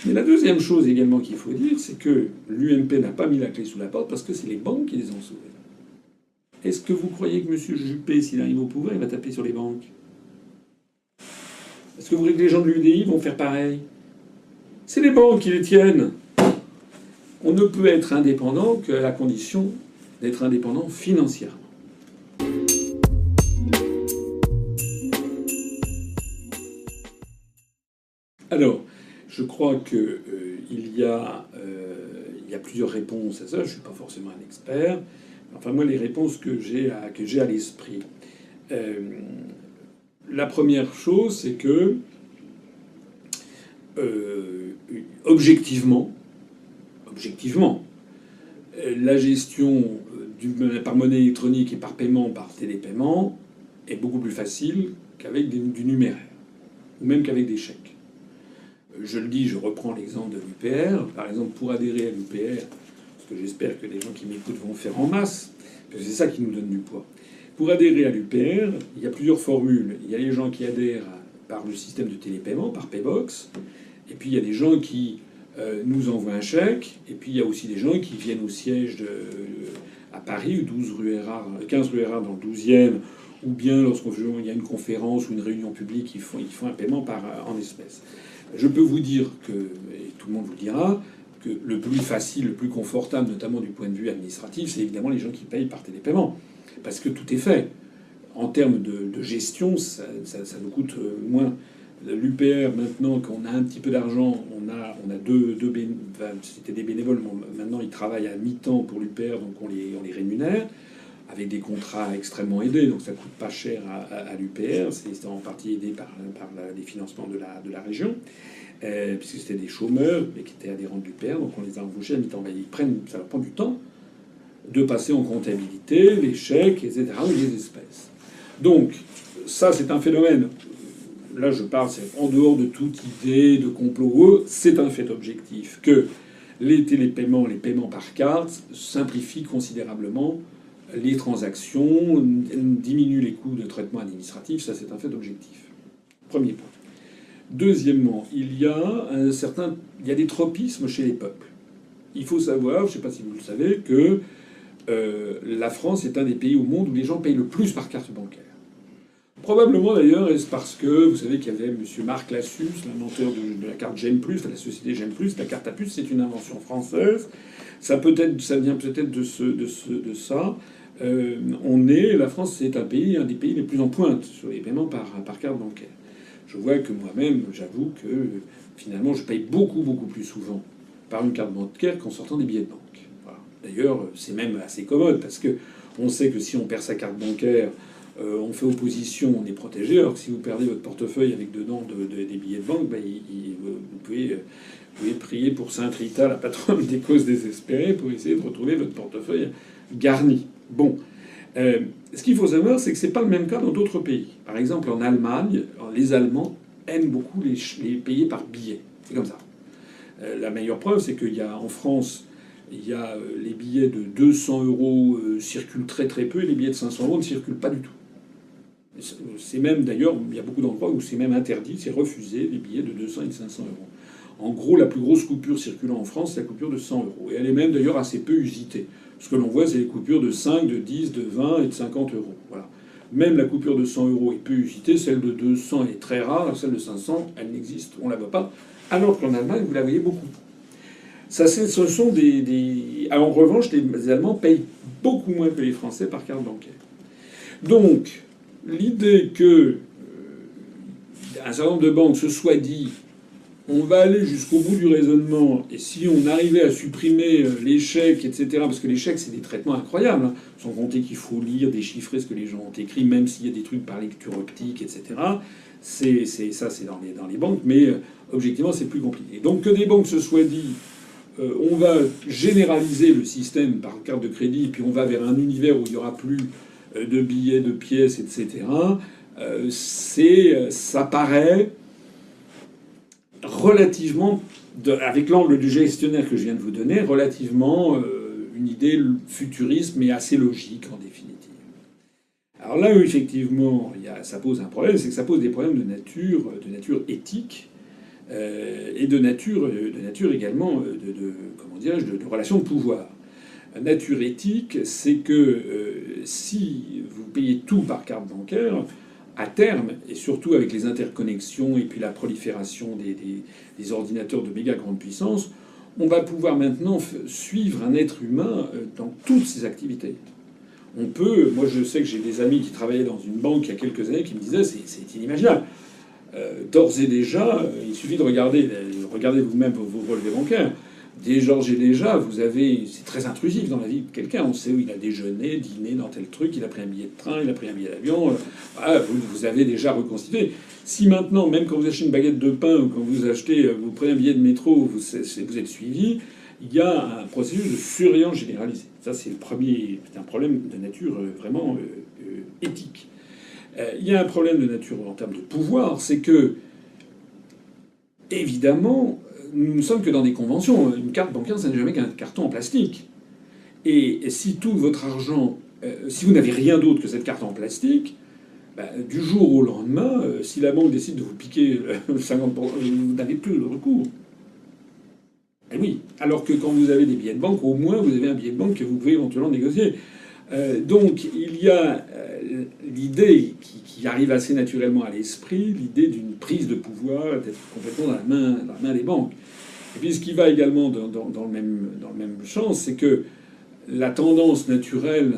Mais la deuxième chose également qu'il faut dire, c'est que l'UMP n'a pas mis la clé sous la porte parce que c'est les banques qui les ont sauvés. Est-ce que vous croyez que M. Juppé, s'il arrive au pouvoir, il va taper sur les banques? Est-ce que vous croyez que les gens de l'UDI vont faire pareil? C'est les banques qui les tiennent. On ne peut être indépendant qu'à la condition d'être indépendant financièrement. Alors, je crois qu'il y a plusieurs réponses à ça. Je ne suis pas forcément un expert. Enfin, moi, les réponses que j'ai à l'esprit. La première chose, c'est que, objectivement, la gestion par monnaie électronique et par paiement, par télépaiement, est beaucoup plus facile qu'avec du numéraire, ou même qu'avec des chèques. Je le dis, je reprends l'exemple de l'UPR. Par exemple, pour adhérer à l'UPR, ce que j'espère que les gens qui m'écoutent vont faire en masse, parce que c'est ça qui nous donne du poids. Pour adhérer à l'UPR, il y a plusieurs formules. Il y a les gens qui adhèrent par le système de télépaiement, par Paybox, et puis il y a des gens qui nous envoient un chèque, et puis il y a aussi des gens qui viennent au siège à Paris, 15 rue Erard dans le 12e, ou bien lorsqu'il y a une conférence ou une réunion publique, ils font un paiement en espèces. Je peux vous dire que, et tout le monde vous le dira, que le plus facile, le plus confortable, notamment du point de vue administratif, c'est évidemment les gens qui payent par télépaiement. Parce que tout est fait. En termes de gestion, ça nous coûte moins. L'UPR, maintenant qu'on a un petit peu d'argent, on a c'était des bénévoles, mais maintenant ils travaillent à mi-temps pour l'UPR, donc on les rémunère, avec des contrats extrêmement aidés, donc ça coûte pas cher à l'UPR, c'est en partie aidé par les financements de la région, puisque c'était des chômeurs, mais qui étaient adhérents de l'UPR, donc on les a embauchés à mi-temps. Ça leur prend du temps de passer en comptabilité les chèques, etc., ou les espèces. Donc, ça, c'est un phénomène. Là, je parle, c'est en dehors de toute idée de complot. C'est un fait objectif que les télépaiements, les paiements par carte simplifient considérablement les transactions, diminuent les coûts de traitement administratif. Ça, c'est un fait objectif. Premier point. Deuxièmement, il y a des tropismes chez les peuples. Il faut savoir, je ne sais pas si vous le savez, que la France est un des pays au monde où les gens payent le plus par carte bancaire. Probablement d'ailleurs, est-ce parce que vous savez qu'il y avait M. Marc Lassus, l'inventeur de la carte Gem+, la société Gem+, la carte à puce, c'est une invention française. Ça vient peut-être de ça. La France, c'est un des pays les plus en pointe sur les paiements par carte bancaire. Je vois que moi-même, j'avoue que finalement, je paye beaucoup plus souvent par une carte bancaire qu'en sortant des billets de banque. Voilà. D'ailleurs, c'est même assez commode parce que on sait que si on perd sa carte bancaire, on fait opposition, on est protégé. Alors que si vous perdez votre portefeuille avec dedans des billets de banque, ben, vous pouvez prier pour Sainte Rita, la patronne des causes désespérées, pour essayer de retrouver votre portefeuille garni. Bon. Ce qu'il faut savoir, c'est que c'est pas le même cas dans d'autres pays. Par exemple, en Allemagne, les Allemands aiment beaucoup les payer par billets. C'est comme ça. La meilleure preuve, c'est qu'il y a en France, les billets de 200 euros circulent très peu, et les billets de 500 euros ne circulent pas du tout. C'est même, d'ailleurs, il y a beaucoup d'endroits où c'est même interdit, c'est refusé, les billets de 200 et de 500 euros. En gros, la plus grosse coupure circulant en France, c'est la coupure de 100 euros. Et elle est même d'ailleurs assez peu usitée. Ce que l'on voit, c'est les coupures de 5, de 10, de 20 et de 50 euros. Voilà. Même la coupure de 100 euros est peu usitée, celle de 200 est très rare, celle de 500, elle n'existe, on ne la voit pas. Alors qu'en Allemagne, vous la voyez beaucoup. Ça, ce sont en revanche, les Allemands payent beaucoup moins que les Français par carte bancaire. Donc, l'idée que un certain nombre de banques se soient dit on va aller jusqu'au bout du raisonnement, et si on arrivait à supprimer les chèques, etc., parce que les chèques, c'est des traitements incroyables, hein, sans compter qu'il faut lire, déchiffrer ce que les gens ont écrit, même s'il y a des trucs par lecture optique, etc., c'est dans les banques, mais objectivement, c'est plus compliqué. Donc que des banques se soient dit on va généraliser le système par carte de crédit, puis on va vers un univers où il n'y aura plus de billets, de pièces, etc., ça paraît relativement, avec l'angle du gestionnaire que je viens de vous donner, relativement une idée futuriste, mais assez logique en définitive. Alors là où effectivement ça pose un problème, c'est que ça pose des problèmes de nature éthique, et de nature également comment dirais-je, de relations de pouvoir. Nature éthique, c'est que si vous payez tout par carte bancaire, à terme, et surtout avec les interconnexions et puis la prolifération des ordinateurs de méga grande puissance, on va pouvoir maintenant suivre un être humain dans toutes ses activités. On peut, moi je sais que j'ai des amis qui travaillaient dans une banque il y a quelques années qui me disaient c'est inimaginable. D'ores et déjà, il suffit de regarder vous-même vos relevés bancaires. D'ores et déjà, c'est très intrusif dans la vie de quelqu'un. On sait où il a déjeuné, dîné dans tel truc, il a pris un billet de train, il a pris un billet d'avion. Voilà, vous avez déjà reconstitué. Si maintenant, même quand vous achetez une baguette de pain ou quand vous prenez un billet de métro, vous êtes suivi, il y a un processus de surveillance généralisée. Ça, c'est un problème de nature vraiment éthique. Il y a un problème de nature en termes de pouvoir, c'est que, évidemment, nous ne sommes que dans des conventions. Une carte bancaire, ça n'est jamais qu'un carton en plastique. Et si tout votre argent, si vous n'avez rien d'autre que cette carte en plastique, du jour au lendemain, si la banque décide de vous piquer 50%, vous n'avez plus de recours. Et oui. Alors que quand vous avez des billets de banque, au moins vous avez un billet de banque que vous pouvez éventuellement négocier. Donc il y a l'idée qui arrive assez naturellement à l'esprit, l'idée d'une prise de pouvoir, d'être complètement dans la main des banques. Et puis ce qui va également dans le même sens, c'est que la tendance naturelle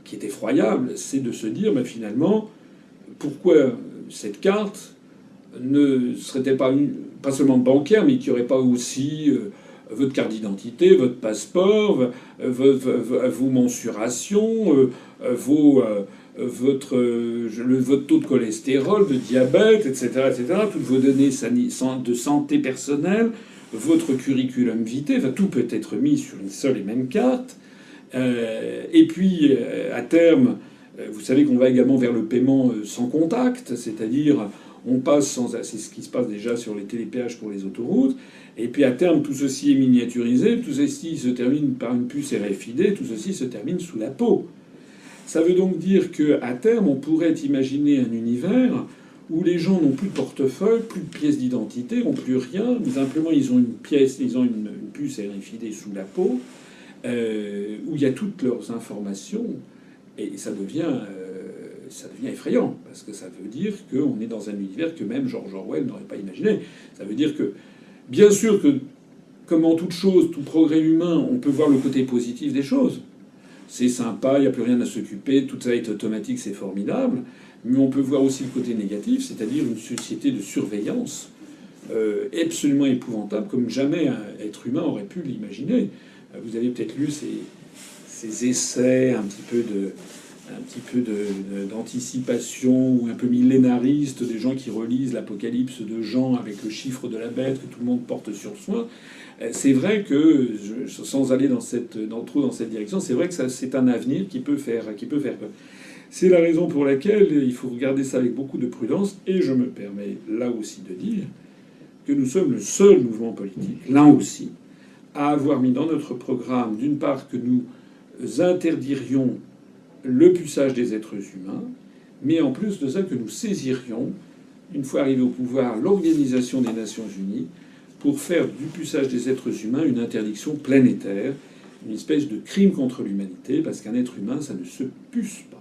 qui est effroyable, c'est de se dire finalement, pourquoi cette carte ne serait-elle pas seulement bancaire, mais qu'il n'y aurait pas aussi votre carte d'identité, votre passeport, vos mensurations, votre taux de cholestérol, de diabète, etc., toutes vos données de santé personnelle, votre curriculum vitae, tout peut être mis sur une seule et même carte. Et puis, à terme, vous savez qu'on va également vers le paiement sans contact, c'est-à-dire on passe c'est ce qui se passe déjà sur les télépéages pour les autoroutes. Et puis à terme, tout ceci est miniaturisé, tout ceci se termine par une puce RFID, tout ceci se termine sous la peau. Ça veut donc dire qu'à terme, on pourrait imaginer un univers où les gens n'ont plus de portefeuille, plus de pièces d'identité, n'ont plus rien, mais simplement ils ont une puce RFID sous la peau, où il y a toutes leurs informations, et ça devient effrayant, parce que ça veut dire qu'on est dans un univers que même George Orwell n'aurait pas imaginé. Ça veut dire que, bien sûr que, comme en toute chose, tout progrès humain, on peut voir le côté positif des choses. C'est sympa, il n'y a plus rien à s'occuper, tout ça est automatique, c'est formidable. Mais on peut voir aussi le côté négatif, c'est-à-dire une société de surveillance absolument épouvantable, comme jamais un être humain aurait pu l'imaginer. Vous avez peut-être lu ces essais un petit peu d'anticipation ou un peu millénariste, des gens qui relisent l'Apocalypse de Jean avec le chiffre de la bête que tout le monde porte sur soi. C'est vrai que, sans aller trop dans cette direction, c'est vrai que c'est un avenir qui peut faire peur. C'est la raison pour laquelle il faut regarder ça avec beaucoup de prudence, et je me permets là aussi de dire que nous sommes le seul mouvement politique, là aussi, à avoir mis dans notre programme, d'une part, que nous interdirions le puçage des êtres humains, mais en plus de ça, que nous saisirions, une fois arrivés au pouvoir, l'Organisation des Nations Unies pour faire du puçage des êtres humains une interdiction planétaire, une espèce de crime contre l'humanité, parce qu'un être humain, ça ne se puce pas.